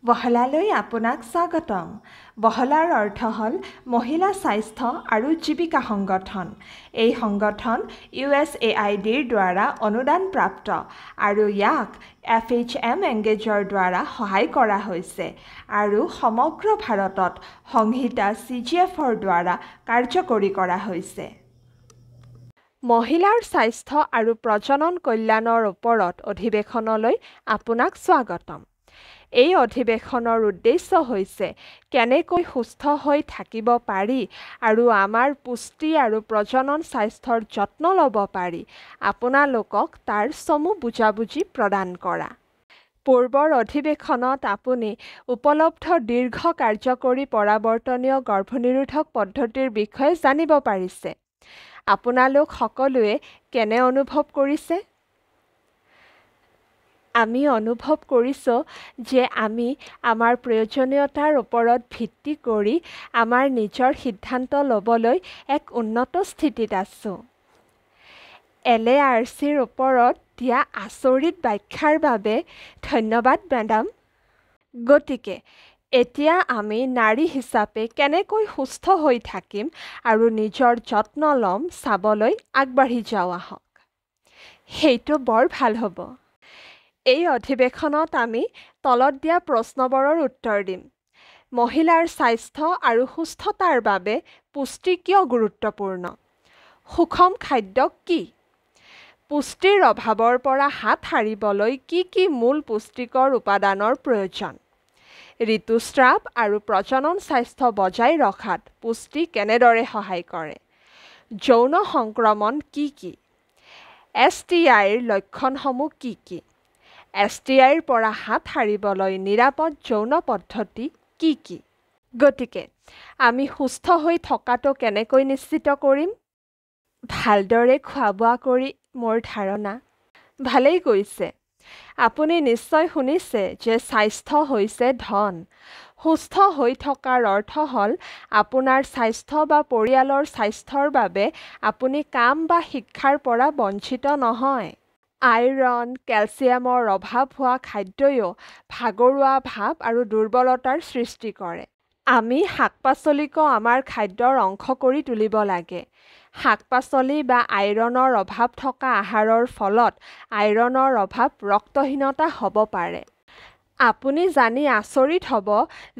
বহলালৈ আপোনাক স্বাগতম। বহলাৰ অৰ্থ হ'ল মহিলা স্বাস্থ্য আৰু জীৱিকা সংগঠন। এই সংগঠন USAIDৰ দ্বাৰা অনুদানপ্ৰাপ্ত আৰু ইয়াক FHM এংগেজৰ দ্বাৰা সহায় কৰা হৈছে আৰু সমগ্ৰ ভাৰতত সংহিতা CGFৰ দ্বাৰা কাৰ্যকৰী কৰা হৈছে। মহিলাৰ স্বাস্থ্য আৰু প্ৰজনন কল্যাণৰ ওপৰত অধিৱেশনলৈ আপোনাক স্বাগতম। এই অধিৱেশনৰ উদ্দেশ্য হৈছে কেনেকৈ সুস্থ হৈ থাকিব পাৰি আৰু আমাৰ পুষ্টি আৰু প্ৰজনন স্বাস্থ্যৰ যত্ন ল'ব পাৰি আপোনালোকক তাৰ চমু বুজাবুজি প্ৰদান কৰা। পূৰ্বৰ অধিৱেশনত আপুনি উপলব্ধ দীৰ্ঘ কাৰ্যকৰী পৰাৱৰ্তনীয় গৰ্ভনিৰোধক পদ্ধতিৰ বিষয়ে জানিব পাৰিছে। আপোনালোক সকলোৱে কেনে অনুভৱ কৰিছে? আমি অনুভৱ কৰিছোঁ যে আমি আমাৰ প্ৰয়োজনীয়তাৰ ওপৰত ভিত্তি কৰি আমাৰ নিজৰ সিদ্ধান্ত ল'বলৈ এক উন্নত স্থিতিত আছোঁ। LARCৰ ওপৰত দিয়া আচৰিত ব্যাখ্যাৰ বাবে ধন্যবাদ মেডাম। গতিকে এতিয়া আমি নাৰী হিচাপে কেনেকৈ সুস্থ হৈ থাকিম আৰু নিজৰ যত্ন ল'ম চাবলৈ আগবাঢ়ি যাওঁ আহক। সেইটো বৰ ভাল হ'ব। এই অধিৱেশনত আমি তলত দিয়া প্ৰশ্নবোৰৰ উত্তৰ দিম। মহিলাৰ স্বাস্থ্য আৰু সুস্থতাৰ বাবে পুষ্টি কিয় গুৰুত্বপূৰ্ণ? সুষম খাদ্য কি? পুষ্টিৰ অভাৱৰ পৰা হাত সাৰিবলৈ কি মূল পুষ্টিকৰ উপাদানৰ প্ৰয়োজন? ঋতুস্ৰাৱ আৰু প্ৰজনন স্বাস্থ্য বজাই ৰখাত পুষ্টি কেনেদৰে সহায় কৰে? যৌন সংক্ৰমণ কি? STIৰ লক্ষণসমূহ কি? STIৰ পৰা হাত সাৰিবলৈ নিৰাপদ যৌন পদ্ধতি কি? গতিকে আমি সুস্থ হৈ থকাটো কেনেকৈ নিশ্চিত কৰিম? ভালদৰে খোৱা-বোৱা কৰি মোৰ ধাৰণা। ভালেই কৈছে। আপুনি নিশ্চয় শুনিছে যে স্বাস্থ্য হৈছে ধন। সুস্থ হৈ থকাৰ অৰ্থ হ'ল আপোনাৰ স্বাস্থ্য বা পৰিয়ালৰ স্বাস্থ্যৰ বাবে আপুনি কাম বা শিক্ষাৰ পৰা বঞ্চিত নহয়। আইৰণ, কেলচিয়ামৰ অভাৱ হোৱা খাদ্যইও ভাগৰুৱা ভাৱ আৰু দুৰ্বলতাৰ সৃষ্টি কৰে। আমি শাক-পাচলিকো আমাৰ খাদ্যৰ অংশ কৰি তুলিব লাগে। শাক-পাচলি বা আইৰণৰ অভাৱ থকা আহাৰৰ ফলত আইৰণৰ অভাৱ ৰক্তহীনতা হ'ব পাৰে। আপুনি জানি আচৰিত হ'ব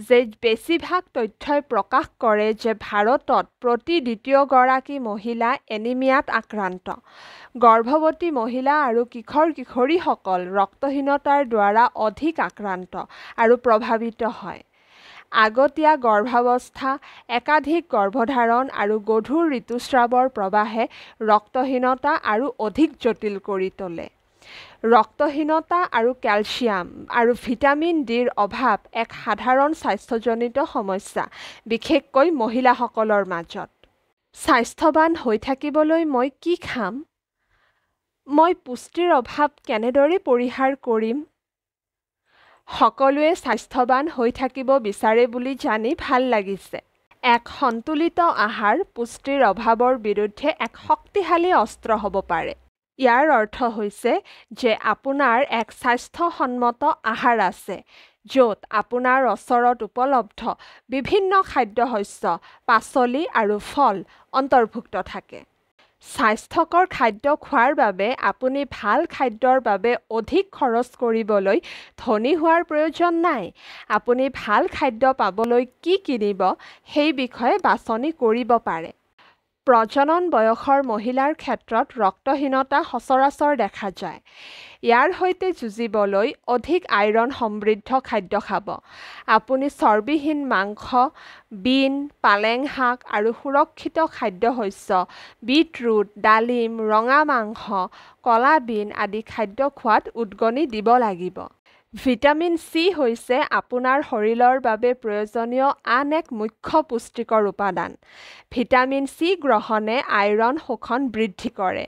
যে বেছিভাগ তথ্যই প্ৰকাশ কৰে যে ভাৰতত প্ৰতি দ্বিতীয়গৰাকী মহিলা এনিমিয়াত আক্ৰান্ত। গৰ্ভৱতী মহিলা আৰু কিশোৰ-কিশোৰীসকল ৰক্তহীনতাৰ দ্বাৰা অধিক আক্ৰান্ত আৰু প্ৰভাৱিত হয়। আগতীয়া গৰ্ভাৱস্থা, একাধিক গৰ্ভধাৰণ আৰু গধুৰ ঋতুস্ৰাৱৰ প্ৰৱাহে ৰক্তহীনতা আৰু অধিক জটিল কৰি তোলে। ৰক্তহীনতা আৰু কেলচিয়াম আৰু ভিটামিন ডিৰ অভাৱ এক সাধাৰণ স্বাস্থ্যজনিত সমস্যা, বিশেষকৈ মহিলাসকলৰ মাজত। স্বাস্থ্যৱান হৈ থাকিবলৈ মই কি খাম? মই পুষ্টিৰ অভাৱ কেনেদৰে পৰিহাৰ কৰিম? সকলোৱে স্বাস্থ্যৱান হৈ থাকিব বিচাৰে বুলি জানি ভাল লাগিছে। এক সন্তুলিত আহাৰ পুষ্টিৰ অভাৱৰ বিৰুদ্ধে এক শক্তিশালী অস্ত্ৰ হ'ব পাৰে। ইয়াৰ অৰ্থ হৈছে যে আপোনাৰ এক স্বাস্থ্যসন্মত আহাৰ আছে, য'ত আপোনাৰ ওচৰত উপলব্ধ বিভিন্ন খাদ্যশস্য, পাচলি আৰু ফল অন্তৰ্ভুক্ত থাকে। স্বাস্থ্যকৰ খাদ্য খোৱাৰ বাবে আপুনি ভাল খাদ্যৰ বাবে অধিক খৰচ কৰিবলৈ ধনী হোৱাৰ প্ৰয়োজন নাই। আপুনি ভাল খাদ্য পাবলৈ কি কিনিব সেই বিষয়ে বাছনি কৰিব পাৰে। প্ৰজনন বয়সৰ মহিলাৰ ক্ষেত্ৰত ৰক্তহীনতা সচৰাচৰ দেখা যায়। ইয়াৰ সৈতে যুঁজিবলৈ অধিক আইৰণ সমৃদ্ধ খাদ্য খাব। আপুনি চৰ্বিহীন মাংস, বীন, পালেং শাক আৰু সুৰক্ষিত খাদ্যশস্য, বিটৰুট, ডালিম, ৰঙা মাংস, কলা বীন আদি খাদ্য খোৱাত উদগনি দিব লাগিব। ভিটামিন চি হৈছে আপোনাৰ শৰীৰৰ বাবে প্ৰয়োজনীয় আন এক মুখ্য পুষ্টিকৰ উপাদান। ভিটামিন চি গ্ৰহণে আইৰণ শোষণ বৃদ্ধি কৰে।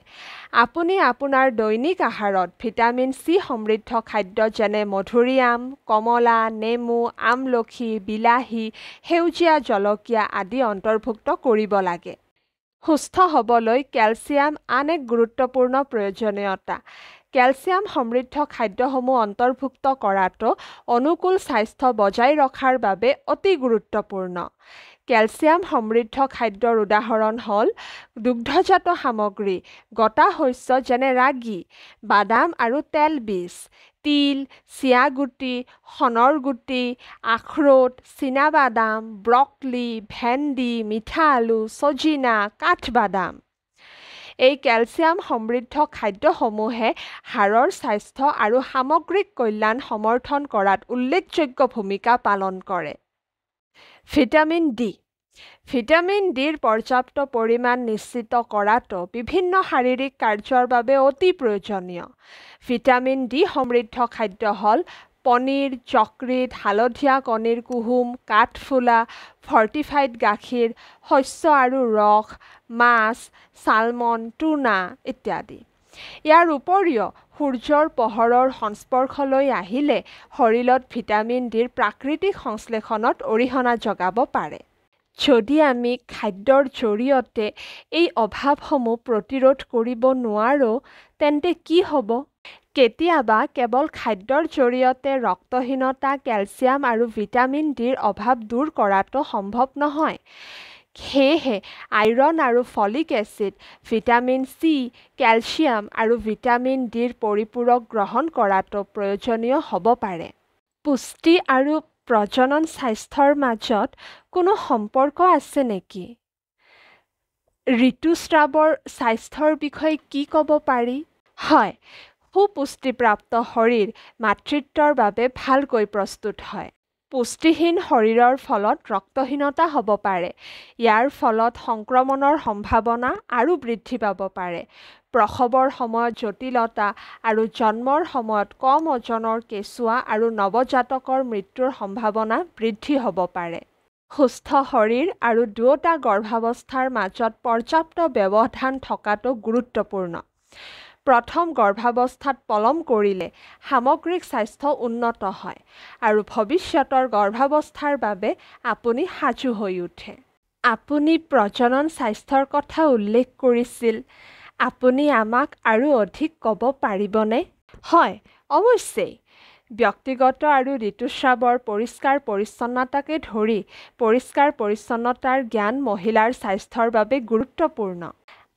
আপুনি আপোনাৰ দৈনিক আহাৰত ভিটামিন চি সমৃদ্ধ খাদ্য যেনে মধুৰিআম, কমলা, নেমু, আমলখি, বিলাহী, সেউজীয়া জলকীয়া আদি অন্তৰ্ভুক্ত কৰিব লাগে। সুস্থ হ'বলৈ কেলচিয়াম আন এক গুৰুত্বপূৰ্ণ প্ৰয়োজনীয়তা। কেলছিয়াম সমৃদ্ধ খাদ্যসমূহ অন্তৰ্ভুক্ত কৰাটো অনুকূল স্বাস্থ্য বজাই ৰখাৰ বাবে অতি গুৰুত্বপূৰ্ণ। কেলছিয়াম সমৃদ্ধ খাদ্যৰ উদাহৰণ হ'ল দুগ্ধজাত সামগ্ৰী, গটা শস্য যেনে ৰাগী, বাদাম আৰু তেলবীজ, তিল, চিয়া গুটি, শণৰ গুটি, আখৰোট, চীনাবাদাম, ব্ৰকলি, ভেন্দি, মিঠা আলু, চজিনা, কাঠবাদাম। এই কেলছিয়াম সমৃদ্ধ খাদ্যসমূহে হাড়ৰ স্বাস্থ্য আৰু সামগ্ৰিক কল্যাণ সমৰ্থন কৰাত উল্লেখযোগ্য ভূমিকা পালন কৰে। Vitamin D. ভিটামিন ডিৰ পৰ্যাপ্ত পৰিমাণ নিশ্চিত কৰাটো বিভিন্ন শাৰীৰিক কাৰ্যৰ বাবে অতি প্ৰয়োজনীয়। ভিটামিন ডি সমৃদ্ধ খাদ্য হ'ল পনীৰ, যকৃত, হালধীয়া কণীৰ কুহুম, কাঠফুলা, ফৰ্টিফাইড গাখীৰ, শস্য আৰু ৰস, মাছ, চালমন, টুনা ইত্যাদি। ইয়াৰ উপৰিও সূৰ্যৰ পোহৰৰ সংস্পৰ্শলৈ আহিলে শৰীৰত ভিটামিন ডিৰ প্ৰাকৃতিক সংশ্লেষণত অৰিহণা যোগাব পাৰে। যদি আমি খাদ্যৰ জৰিয়তে এই অভাৱসমূহ প্ৰতিৰোধ কৰিব নোৱাৰোঁ, তেন্তে কি হ'ব? কেতিয়াবা কেৱল খাদ্যৰ জৰিয়তে ৰক্তহীনতা, কেলছিয়াম আৰু ভিটামিন ডিৰ অভাৱ দূৰ কৰাটো সম্ভৱ নহয়। সেয়েহে আইৰণ আৰু folic acid, vitamin C, calcium আৰু ভিটামিন ডিৰ পৰিপূৰক গ্ৰহণ কৰাটো প্ৰয়োজনীয় হ'ব পাৰে। পুষ্টি আৰু প্ৰজনন স্বাস্থ্যৰ মাজত কোনো সম্পৰ্ক আছে নেকি? ঋতুস্ৰাৱৰ স্বাস্থ্যৰ বিষয়ে কি ক'ব পাৰি? হয়, সুপুষ্টিপ্ৰাপ্ত শৰীৰ মাতৃত্বৰ বাবে ভালকৈ প্ৰস্তুত হয়। পুষ্টিহীন শৰীৰৰ ফলত ৰক্তহীনতা হ'ব পাৰে। ইয়াৰ ফলত সংক্ৰমণৰ সম্ভাৱনা আৰু বৃদ্ধি পাব পাৰে। প্ৰসৱৰ সময়ত জটিলতা আৰু জন্মৰ সময়ত কম ওজনৰ কেঁচুৱা আৰু নৱজাতকৰ মৃত্যুৰ সম্ভাৱনা বৃদ্ধি হ'ব পাৰে। সুস্থ শৰীৰ আৰু দুয়োটা গৰ্ভাৱস্থাৰ মাজত পৰ্যাপ্ত ব্যৱধান থকাটো গুৰুত্বপূৰ্ণ। প্ৰথম গৰ্ভাৱস্থাত পলম কৰিলে সামগ্ৰিক স্বাস্থ্য উন্নত হয় আৰু ভৱিষ্যতৰ গৰ্ভাৱস্থাৰ বাবে আপুনি সাজু হৈ উঠে। আপুনি প্ৰজনন স্বাস্থ্যৰ কথা উল্লেখ কৰিছিল। আপুনি আমাক আৰু অধিক ক'ব পাৰিবনে? হয়, অৱশ্যেই। ব্যক্তিগত আৰু ঋতুস্ৰাৱৰ পৰিষ্কাৰ পৰিচ্ছন্নতাকে ধৰি পৰিষ্কাৰ পৰিচ্ছন্নতাৰ জ্ঞান মহিলাৰ স্বাস্থ্যৰ বাবে গুৰুত্বপূৰ্ণ।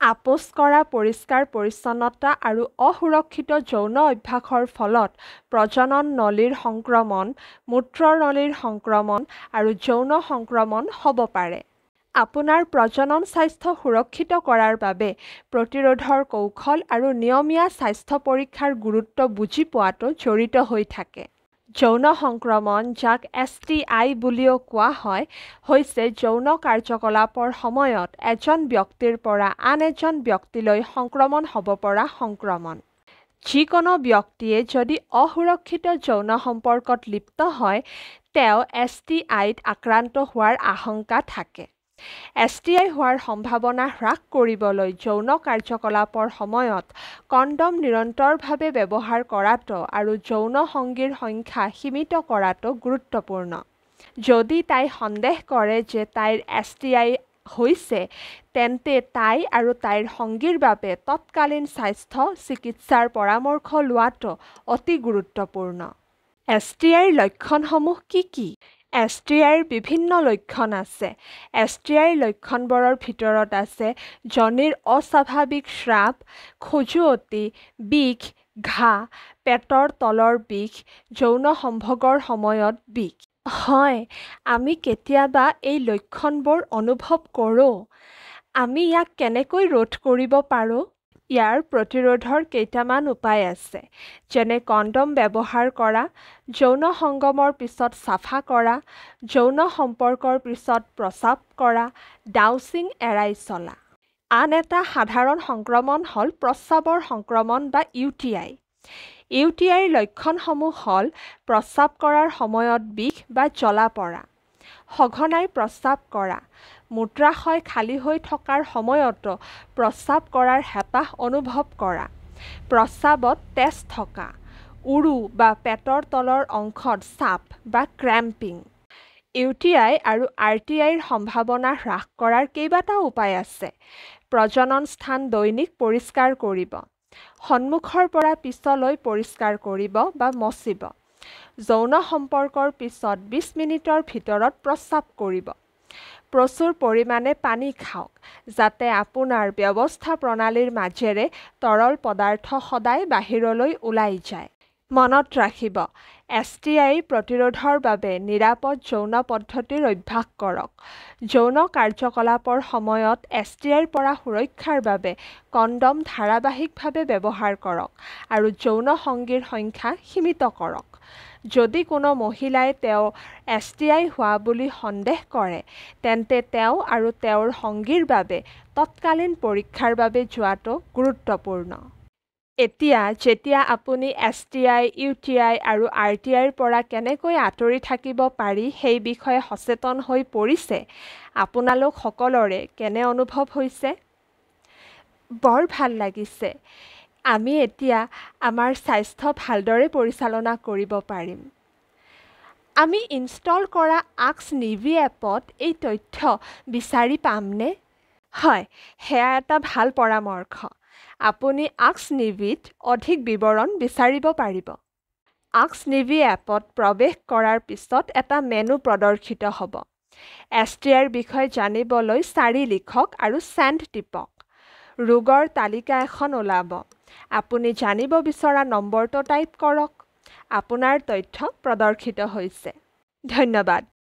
আপোচ কৰা পৰিষ্কাৰ পৰিচ্ছন্নতা আৰু অসুৰক্ষিত যৌন অভ্যাসৰ ফলত প্ৰজনন নলীৰ সংক্ৰমণ, মূত্ৰনলীৰ সংক্ৰমণ আৰু যৌন সংক্ৰমণ হ'ব পাৰে। আপোনাৰ প্ৰজনন স্বাস্থ্য সুৰক্ষিত কৰাৰ বাবে প্ৰতিৰোধৰ কৌশল আৰু নিয়মীয়া স্বাস্থ্য পৰীক্ষাৰ গুৰুত্ব বুজি পোৱাটো জড়িত হৈ থাকে। যৌন সংক্ৰমণ, যাক STI বুলিও কোৱা হয়, হৈছে যৌন কাৰ্যকলাপৰ সময়ত এজন ব্যক্তিৰ পৰা আন এজন ব্যক্তিলৈ সংক্ৰমণ হ'ব পৰা সংক্ৰমণ। যিকোনো ব্যক্তিয়ে যদি অসুৰক্ষিত যৌন সম্পৰ্কত লিপ্ত হয়, তেওঁ STIত আক্ৰান্ত হোৱাৰ আশংকা থাকে। STI হোৱাৰ সম্ভাৱনা হ্ৰাস কৰিবলৈ যৌন কাৰ্যকলাপৰ সময়ত কণ্ডম নিৰন্তৰভাৱে ব্যৱহাৰ কৰাটো আৰু যৌন সংগীৰ সংখ্যা সীমিত কৰাটো গুৰুত্বপূৰ্ণ। যদি তাই সন্দেহ কৰে যে তাইৰ STI হৈছে, তেন্তে তাই আৰু তাইৰ সংগীৰ বাবে তৎকালীন স্বাস্থ্য চিকিৎসাৰ পৰামৰ্শ লোৱাটো অতি গুৰুত্বপূৰ্ণ। STIৰ লক্ষণসমূহ কি কি? STIৰ বিভিন্ন লক্ষণ আছে। STIৰ লক্ষণবোৰৰ ভিতৰত আছে যোনিৰ অস্বাভাৱিক স্ৰাৱ, খজুৱতি, বিষ, ঘাঁ, পেটৰ তলৰ বিষ, যৌন সম্ভোগৰ সময়ত বিষ। হয়, আমি কেতিয়াবা এই লক্ষণবোৰ অনুভৱ কৰোঁ। আমি ইয়াক কেনেকৈ ৰোধ কৰিব পাৰোঁ? ইয়াৰ প্ৰতিৰোধৰ কেইটামান উপায় আছে, যেনে কণ্ডম ব্যৱহাৰ কৰা, যৌন সংগমৰ পিছত চাফা কৰা, যৌন সম্পৰ্কৰ পিছত প্ৰস্ৰাৱ কৰা, ডাউচিং এৰাই চলা। আন এটা সাধাৰণ সংক্ৰমণ হ'ল প্ৰস্ৰাৱৰ সংক্ৰমণ বা UTI। UTIৰ লক্ষণসমূহ হ'ল প্ৰস্ৰাৱ কৰাৰ সময়ত বিষ বা জ্বলা পৰা, সঘনাই প্ৰস্ৰাৱ কৰা, মূত্ৰাশয় খালী হৈ থকাৰ সময়তো প্ৰস্ৰাৱ কৰাৰ হেঁপাহ অনুভৱ কৰা, প্ৰস্ৰাৱত তেজ থকা, উৰু বা পেটৰ তলৰ অংশত চাপ বা ক্ৰেম্পিং। UTI আৰু RTIৰ সম্ভাৱনা হ্ৰাস কৰাৰ কেইবাটাও উপায় আছে। প্ৰজনন স্থান দৈনিক পৰিষ্কাৰ কৰিব। সন্মুখৰ পৰা পিছলৈ পৰিষ্কাৰ কৰিব বা মচিব। যৌন সম্পৰ্কৰ পিছত 20 মিনিটৰ ভিতৰত প্ৰস্ৰাৱ কৰিব। প্ৰচুৰ পৰিমাণে পানী খাওক যাতে আপোনাৰ ব্যৱস্থা প্ৰণালীৰ মাজেৰে তৰল পদাৰ্থ সদায় বাহিৰলৈ ওলাই যায়। মনত ৰাখিব, STI প্ৰতিৰোধৰ বাবে নিৰাপদ যৌন পদ্ধতিৰ অভ্যাস কৰক। যৌন কাৰ্যকলাপৰ সময়ত STIৰ পৰা সুৰক্ষাৰ বাবে কণ্ডম ধাৰাবাহিকভাৱে ব্যৱহাৰ কৰক আৰু যৌন সংগীৰ সংখ্যা সীমিত কৰক। যদি কোনো মহিলাই তেওঁৰ STI হোৱা বুলি সন্দেহ কৰে, তেন্তে তেওঁ আৰু তেওঁৰ সংগীৰ বাবে তৎকালীন পৰীক্ষাৰ বাবে যোৱাটো গুৰুত্বপূৰ্ণ। এতিয়া যেতিয়া আপুনি STI, UTI আৰু RTIৰ পৰা কেনেকৈ আঁতৰি থাকিব পাৰি সেই বিষয়ে সচেতন হৈ পৰিছে, আপোনালোক সকলোৰে কেনে অনুভৱ হৈছে? বৰ ভাল লাগিছে। আমি এতিয়া আমাৰ স্বাস্থ্য ভালদৰে পৰিচালনা কৰিব পাৰিম। আমি ইনষ্টল কৰা আস্ক নিভি এপত এই তথ্য বিচাৰি পামনে? হয়, সেয়া এটা ভাল পৰামৰ্শ। আপুনি আস্ক নিভিত অধিক বিৱৰণ বিচাৰিব পাৰিব। আস্ক নিভি এপত প্ৰৱেশ কৰাৰ পিছত এটা মেনু প্ৰদৰ্শিত হ'ব। STIৰ বিষয়ে জানিবলৈ 4 লিখক আৰু চেণ্ড টিপক। ৰোগৰ তালিকা এখন ওলাব। আপুনি জানিব বিচৰা নম্বৰটো টাইপ কৰক। আপোনাৰ তথ্য প্ৰদৰ্শিত হৈছে। ধন্যবাদ।